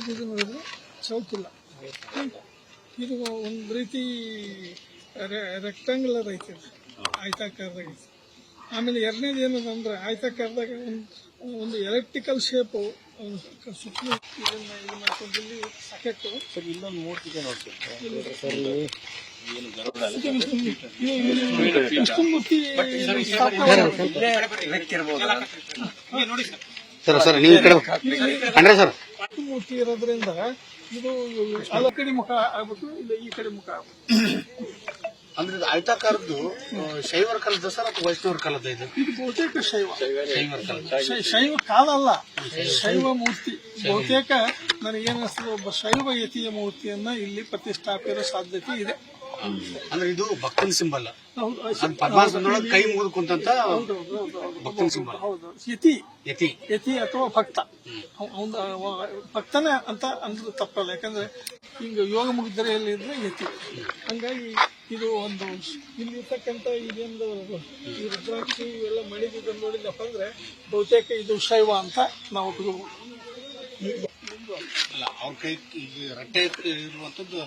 ಇದು ನೋಡಿದ್ರೆ ಚೌಕಿಲ್ಲ, ಇದು ಒಂದು ರೀತಿ ರೆಕ್ಟಾಂಗ್ಯುಲರ್ ಐತಿ, ಆಯ್ತಾಕಾರದಾಗ ಐತಿ. ಆಮೇಲೆ ಎರಡನೇದು ಏನದಂದ್ರೆ ಆಯ್ತಾಕಾರದಾಗ ಒಂದು ಎಲೆಕ್ಟ್ರಿಕಲ್ ಶೇಪ್ ಸುತ್ತಲೂ ಇದನ್ನ ಇದು ಮಾಡ್ಕೊಂಡು ಇಲ್ಲಿ ಸಾಕೆಟ್ಟು ಇಲ್ಲೊಂದು ಮೂರ್ತಿ ನೋಡ್ತೀವಿ ಮೂರ್ತಿ ಇರೋದ್ರಿಂದ ಇದು ಅಲ್ಲ ಕಡೆ ಮುಖ ಆಗ್ಬೇಕು, ಇಲ್ಲ ಈ ಕಡೆ ಮುಖ ಆಗ್ಬೇಕು. ಅಂದ್ರೆ ಇದು ಆಯ್ತಾಕಾರದ್ದು ಶೈವರ ಕಾಲದ ಸರ್ ಅಥವಾ ವೈಷ್ಣವರ ಕಾಲದ? ಇದು ಬಹುತೇಕ ಶೈವ ಕಾಲ ಅಲ್ಲ, ಶೈವ ಮೂರ್ತಿ. ಬಹುತೇಕ ನನಗೇನಿಸ್ತದೆ, ಒಬ್ಬ ಶೈವ ಯತಿಯ ಮೂರ್ತಿಯನ್ನ ಇಲ್ಲಿ ಪ್ರತಿಷ್ಠಾಪಿಸೋ ಸಾಧ್ಯತೆ ಇದೆ. ಅಂದ್ರೆ ಇದು ಭಕ್ತನ ಸಿಂಬಲ್, ಪದ್ಮಾಸನದೊಳಗೆ ಕೈ ಮುಗಿದು ಕುಂತಂತ ಭಕ್ತನ ಸಿಂಬಲ್. ಹೌದು, ಯತಿ ಯತಿ ಯತಿ ಅಥವಾ ಭಕ್ತ, ಭಕ್ತನೇ ಅಂತ ಅಂದ್ರೆ ತಪ್ಪಲ್ಲ. ಯಾಕಂದ್ರೆ ಹಿಂಗ ಯೋಗ ಮುಗ್ಧರೆಯಲ್ಲಿ ಇದ್ರೆ ಯತಿ. ಹಂಗಾಗಿ ಇದು ಒಂದು ಇಲ್ಲಿರ್ತಕ್ಕಂಥ ಇದೇನು ಈ ರುದ್ರಾಕ್ಷಿ ಇವೆಲ್ಲ ಮಣಿದಿದ್ದನ್ನು ನೋಡಿದಪ್ಪ ಅಂದ್ರೆ ಬಹುತೇಕ ಇದು ಶೈವ ಅಂತ ನಾವು ಒಪ್ಪಿಕೋಬಹುದು. ಅಲ್ಲ, ಅವ್ರ ಕೈ ರಟ್ಟೆ ಇರುವಂತದ್ದು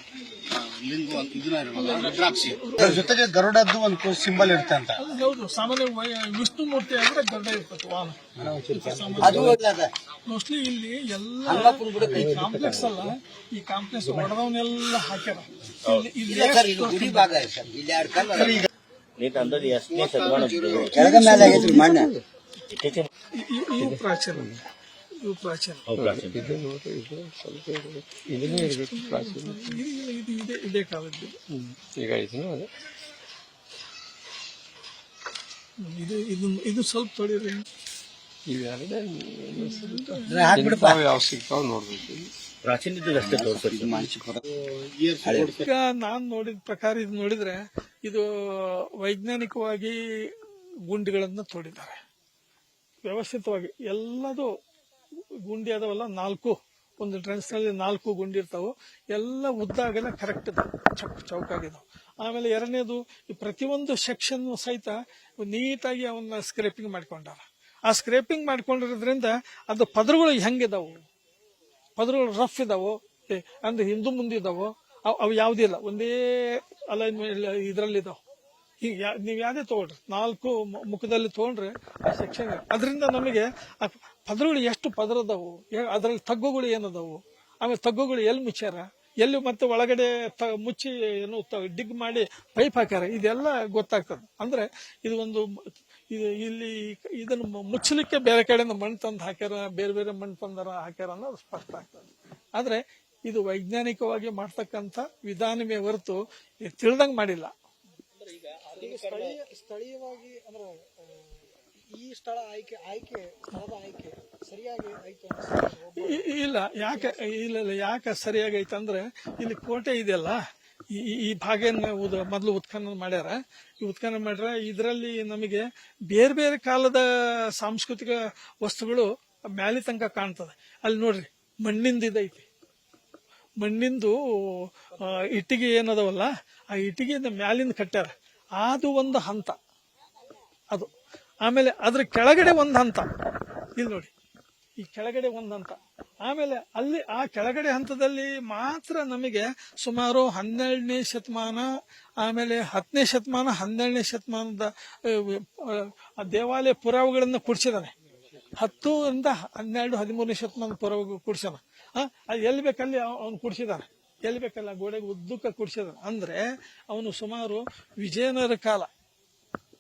ಲಿಂಗ ಇದನ್ನ ಇರಲ್ಲ, ರುದ್ರಾಕ್ಷಿ ಜೊತೆಗೆ ಗರುಡದ್ದು ಒಂದು ಸಿಂಬಲ್ ಇರುತ್ತೆ ಅಂತ. ಹೌದು, ಸಾಮಾನ್ಯ ವಿಷ್ಣು ಮೂರ್ತಿ ಅಂದ್ರೆ ಗರುಡ ಇರ್ತದೆ ವಾಹನ. ಮೋಸ್ಟ್ಲಿ ಇಲ್ಲಿ ಎಲ್ಲ ಕಾಂಪ್ಲೆಕ್ಸ್ ಅಲ್ಲ, ಈ ಕಾಂಪ್ಲೆಕ್ಸ್ ಹೊಡೆದವನ್ನೆಲ್ಲ ಹಾಕ್ಯಾರ. ಇವು ಪ್ರಾಚೀನ, ಇವು ಪ್ರಾಚೀನ. ಇದೇ ಕಾಲದ್ದು. ಇದು ಸ್ವಲ್ಪ ತೊಡಿರಿ. ಈಗ ನಾನ್ ನೋಡಿದ ಪ್ರಕಾರ ಇದು ನೋಡಿದ್ರೆ ಇದು ವೈಜ್ಞಾನಿಕವಾಗಿ ಗುಂಡಿಗಳನ್ನ ತೋಡಿದ್ದಾರೆ ವ್ಯವಸ್ಥಿತವಾಗಿ. ಎಲ್ಲದು ಗುಂಡಿ ಅದಾವಲ್ಲ, 4 ಒಂದು ಟ್ರೆನ್ಸ್ ನಲ್ಲಿ 4 ಗುಂಡಿ ಇರ್ತಾವ, ಎಲ್ಲ ಉದ್ದಾಗಲ್ಲ ಕರೆಕ್ಟ್ ಚೌಕಾಗಿದಾವ. ಆಮೇಲೆ ಎರಡನೇದು, ಈ ಪ್ರತಿಯೊಂದು ಸೆಕ್ಷನ್ ಸಹಿತ ನೀಟಾಗಿ ಅವನ್ನ ಸ್ಕ್ರೇಪಿಂಗ್ ಮಾಡ್ಕೊಂಡಾರ. ಆ ಸ್ಕ್ರೇಪಿಂಗ್ ಮಾಡ್ಕೊಂಡಿರೋದ್ರಿಂದ ಅದು ಪದರಗಳು ಹೆಂಗಿದಾವು, ಪದರಗಳು ರಫ್ ಇದಾವೋ ಅಂದ್ರೆ ಹಿಂದು ಮುಂದೆ ಇದಾವೋ ಅವು ಯಾವುದಿಲ್ಲ, ಒಂದೇ ಅಲೈನ್ಮೆಂಟ್ ಇದ್ರಲ್ಲಿದಾವ. ಈಗ ನೀವ್ ಯಾವ್ದೇ ತಗೊಳ್ರಿ, 4 ಮುಖದಲ್ಲಿ ತಗೊಂಡ್ರೆ ಆ ಸೆಕ್ಷನ್, ಅದರಿಂದ ನಮಗೆ ಆ ಪದರಗಳು ಎಷ್ಟು ಪದರ ಅದಾವು, ಅದ್ರಲ್ಲಿ ತಗ್ಗುಗಳು ಏನದಾವು, ಆಮೇಲೆ ತಗ್ಗುಗಳು ಎಲ್ಲಿ ಮುಚ್ಚಾರ, ಎಲ್ಲಿ ಮತ್ತೆ ಒಳಗಡೆ ಮುಚ್ಚಿ ಏನು ಡಿಗ್ ಮಾಡಿ ಪೈಪ್ ಹಾಕ್ಯಾರ, ಇದೆಲ್ಲ ಗೊತ್ತಾಗ್ತದೆ. ಅಂದ್ರೆ ಇದು ಒಂದು ಇಲ್ಲಿ ಇದನ್ನು ಮುಚ್ಚಲಿಕ್ಕೆ ಬೇರೆ ಕಡೆಯಿಂದ ಮಣ್ಣು ತಂದು ಹಾಕ್ಯಾರ, ಬೇರೆ ಬೇರೆ ಮಣ್ಣು ತಂದಾರ ಹಾಕ್ಯಾರ ಅನ್ನೋದು ಸ್ಪಷ್ಟ ಆಗ್ತದೆ. ಆದ್ರೆ ಇದು ವೈಜ್ಞಾನಿಕವಾಗಿ ಮಾಡ್ತಕ್ಕಂಥ ವಿಧಾನವೇ ಹೊರತು ತಿಳಿದಂಗೆ ಮಾಡಿಲ್ಲ. ಸ್ಥಳೀಯವಾಗಿ ಅಂದ್ರೆ ಈ ಸ್ಥಳ ಸ್ಥಳದ ಆಯ್ಕೆ ಸರಿಯಾಗಿ ಆಯ್ತು ಇಲ್ಲ. ಯಾಕೆ ಸರಿಯಾಗಿ ಐತೆ ಅಂದ್ರೆ ಇಲ್ಲಿ ಕೋಟೆ ಇದೆಯಲ್ಲ, ಈ ಭಾಗನ ಮೊದಲು ಉತ್ಖನನ ಮಾಡ್ಯಾರ. ಈ ಉತ್ಖನನ ಮಾಡ್ಯಾರ, ಇದರಲ್ಲಿ ನಮಗೆ ಬೇರೆ ಬೇರೆ ಕಾಲದ ಸಾಂಸ್ಕೃತಿಕ ವಸ್ತುಗಳು ಮ್ಯಾಲಿ ತನಕ ಕಾಣ್ತದೆ. ಅಲ್ಲಿ ನೋಡ್ರಿ, ಮಣ್ಣಿಂದ ಇದೈತಿ, ಮಣ್ಣಿಂದು ಇಟ್ಟಿಗೆ ಏನದವಲ್ಲ, ಆ ಇಟ್ಟಿಗೆಯಿಂದ ಮ್ಯಾಲಿಂದ ಕಟ್ಟ್ಯಾರ. ಅದು ಒಂದು ಹಂತ ಅದು. ಆಮೇಲೆ ಅದ್ರ ಕೆಳಗಡೆ ಒಂದು ಹಂತ, ಇಲ್ಲಿ ನೋಡಿ, ಈ ಕೆಳಗಡೆ ಒಂದು ಹಂತ. ಆಮೇಲೆ ಅಲ್ಲಿ ಆ ಕೆಳಗಡೆ ಹಂತದಲ್ಲಿ ಮಾತ್ರ ನಮಗೆ ಸುಮಾರು 12ನೇ ಶತಮಾನ, ಆಮೇಲೆ 10ನೇ ಶತಮಾನ, 12ನೇ ಶತಮಾನದ ದೇವಾಲಯ ಪುರಾವೆಗಳನ್ನು ಕೂಡಿಸಿದಾನೆ. 10 ರಿಂದ 12, 13ನೇ ಶತಮಾನದ ಪುರಾವೆ ಕೂಡಿಸಾನ. ಅದು ಎಲ್ಲಿ ಬೇಕಲ್ಲಿ ಅವನು ಕೂಡಿಸಿದಾನೆ, ಎಲ್ಲಿ ಬೇಕಲ್ಲ ಗೋಡೆಗೆ ಉದ್ದಕ್ಕೆ ಕೂಡಿಸಿದಾನೆ. ಅಂದ್ರೆ ಅವನು ಸುಮಾರು ವಿಜಯನಗರ ಕಾಲ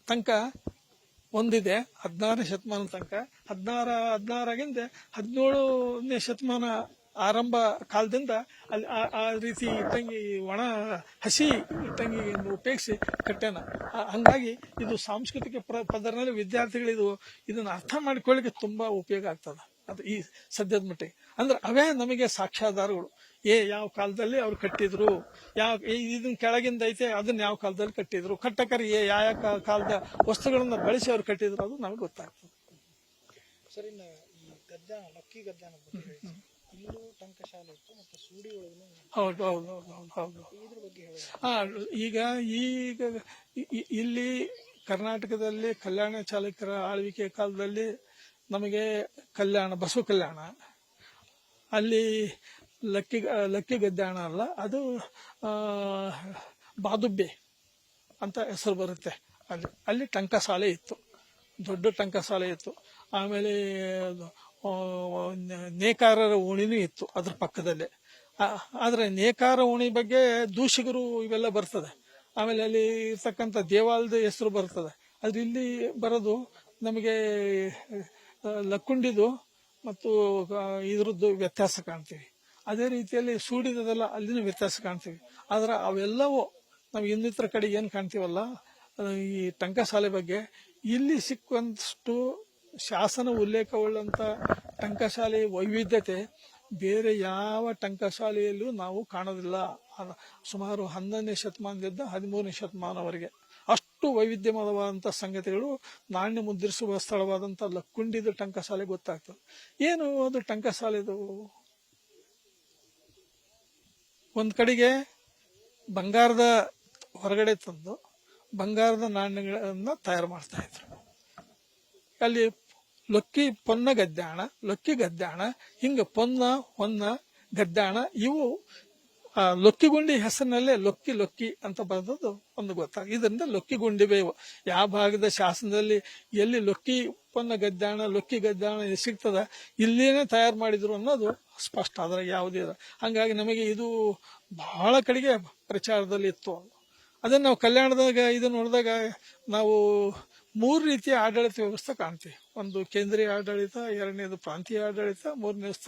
ತನಕ ಒಂದಿದೆ, 16ನೇ ಶತಮಾನ ತನಕ, 16ಆಗಿಂದ 17ನೇ ಶತಮಾನ ಆರಂಭ ಕಾಲದಿಂದ ಅಲ್ಲಿ ಆ ರೀತಿ ಇಟ್ಟಂಗಿ ಒಣ ಹಸಿ ಇಟ್ಟಂಗಿ ಉಪಯೋಗಿಸಿ ಕಟ್ಟ್ಯಾನ. ಹಂಗಾಗಿ ಇದು ಸಾಂಸ್ಕೃತಿಕ ಪದರನಲ್ಲಿ ವಿದ್ಯಾರ್ಥಿಗಳು ಇದನ್ನ ಅರ್ಥ ಮಾಡ್ಕೊಳ್ಳಿಕ್ಕೆ ತುಂಬಾ ಉಪಯೋಗ ಆಗ್ತದ. ಅದು ಈ ಸದ್ಯದ ಮಟ್ಟಿಗೆ ಅಂದ್ರೆ ಅವೇ ನಮಗೆ ಸಾಕ್ಷ್ಯಾಧಾರಗಳು. ಯಾವ ಕಾಲದಲ್ಲಿ ಅವ್ರು ಕಟ್ಟಿದ್ರು, ಇದನ್ನ ಕೆಳಗಿಂದ ಐತೆ ಅದನ್ನ ಯಾವ ಕಾಲದಲ್ಲಿ ಕಟ್ಟಿದ್ರು, ಕಟ್ಟಕರಿ ಯಾವ ಕಾಲದ ವಸ್ತುಗಳನ್ನ ಬಳಸಿ ಅವ್ರು ಕಟ್ಟಿದ್ರು, ಅದು ನಮಗೆ ಗೊತ್ತಾಗ್ತದೆ. ಸರಿ, ಈ ಗದ್ದಾನ, ಲಕ್ಕಿ ಗದ್ದಾನ ಇಲ್ಲೂ ಟಂಕಶಾಲೆ ಇತ್ತು ಮತ್ತೆ ಸೂಡಿ ಒಳಗೂ. ಹೌದು. ಈಗ ಇಲ್ಲಿ ಕರ್ನಾಟಕದಲ್ಲಿ ಕಲ್ಯಾಣ ಚಾಲುಕ್ಯರ ಆಳ್ವಿಕೆ ಕಾಲದಲ್ಲಿ ನಮಗೆ ಬಸವ ಕಲ್ಯಾಣ, ಅಲ್ಲಿ ಲಕ್ಕಿ ಗದ್ದಾಣ ಅಲ್ಲ, ಅದು ಬಾದುಬ್ಬೆ ಅಂತ ಹೆಸರು ಬರುತ್ತೆ. ಅಲ್ಲಿ ಟಂಕಸಾಲೆ ಇತ್ತು, ದೊಡ್ಡ ಟಂಕಸಾಲೆ ಇತ್ತು. ಆಮೇಲೆ ನೇಕಾರರ ಓಣಿನೂ ಇತ್ತು ಅದ್ರ ಪಕ್ಕದಲ್ಲೇ. ಆದ್ರೆ ನೇಕಾರ ಓಣಿ ಬಗ್ಗೆ ದೂಷಿಗರು ಇವೆಲ್ಲ ಬರ್ತದೆ. ಆಮೇಲೆ ಅಲ್ಲಿ ಇರ್ತಕ್ಕಂಥ ದೇವಾಲಯದ ಹೆಸರು ಬರ್ತದೆ. ಆದ್ರೆ ಇಲ್ಲಿ ಬರೋದು ನಮಗೆ ಲಕ್ಕುಂಡಿದು ಮತ್ತು ಇದ್ರದ್ದು ವ್ಯತ್ಯಾಸ ಕಾಣ್ತೀವಿ. ಅದೇ ರೀತಿಯಲ್ಲಿ ಸೂಡಿದೆಲ್ಲ ಅಲ್ಲಿನ ವ್ಯತ್ಯಾಸ ಕಾಣ್ತೀವಿ. ಆದ್ರೆ ಅವೆಲ್ಲವೂ ನಾವು ಇನ್ನಿತರ ಕಡೆ ಏನ್ ಕಾಣ್ತೀವಲ್ಲ, ಈ ಟಂಕಸಾಲೆ ಬಗ್ಗೆ ಇಲ್ಲಿ ಸಿಕ್ಕುವಷ್ಟು ಶಾಸನ ಉಲ್ಲೇಖವುಳ್ಳಂತ ಟಂಕಶಾಲೆ ವೈವಿಧ್ಯತೆ ಬೇರೆ ಯಾವ ಟಂಕಶಾಲೆಯಲ್ಲೂ ನಾವು ಕಾಣೋದಿಲ್ಲ. ಸುಮಾರು 11ನೇ ಶತಮಾನದಿಂದ 13ನೇ ಶತಮಾನವರೆಗೆ ಅಷ್ಟು ವೈವಿಧ್ಯಮಯವಾದಂತಹ ಸಂಗತಿಗಳು ನಾಣ್ಯ ಮುದ್ರಿಸುವ ಸ್ಥಳವಾದಂತಹ ಲಕ್ಕುಂಡಿದ ಟಂಕಶಾಲೆ ಗೊತ್ತಾಗ್ತದೆ. ಏನು ಅದು ಟಂಕಶಾಲೆದು? ಒಂದ್ ಕಡೆಗೆ ಬಂಗಾರದ ಹೊರಗಡೆ ತಂದು ಬಂಗಾರದ ನಾಣ್ಯಗಳನ್ನ ತಯಾರು ಮಾಡ್ತಾ ಇದ್ರು. ಅಲ್ಲಿ ಲೊಕ್ಕಿ ಗದ್ದಾಣ ಹಿಂಗ ಹೊನ್ನ ಗದ್ದಾಣ ಇವು ಲೊಕ್ಕಿಗುಂಡಿ ಹೆಸರಿನಲ್ಲೇ ಲೊಕ್ಕಿ ಅಂತ ಬರೆದದ್ದು ಒಂದು ಗೊತ್ತಾಗ. ಇದರಿಂದ ಲೊಕ್ಕಿಗುಂಡಿವೆ ಯಾವ ಭಾಗದ ಶಾಸನದಲ್ಲಿ ಎಲ್ಲಿ ಲೊಕ್ಕಿ ಗದ್ದಾಣ ಸಿಗ್ತದ ಇಲ್ಲೇನೆ ತಯಾರು ಮಾಡಿದ್ರು ಅನ್ನೋದು ಸ್ಪಷ್ಟ. ಅದ್ರಾಗ ಯಾವುದೇ ಹಂಗಾಗಿ ನಮಗೆ ಇದು ಬಹಳ ಕಡೆಗೆ ಪ್ರಚಾರದಲ್ಲಿ ಇತ್ತು. ಅದನ್ನ ನಾವು ಕಲ್ಯಾಣದಾಗ ಇದು ನೋಡಿದಾಗ ನಾವು 3 ರೀತಿಯ ಆಡಳಿತ ವ್ಯವಸ್ಥೆ ಕಾಣ್ತೀವಿ. ಒಂದು ಕೇಂದ್ರೀಯ ಆಡಳಿತ, ಎರಡನೇದು ಪ್ರಾಂತೀಯ ಆಡಳಿತ, ಮೂರನೇದು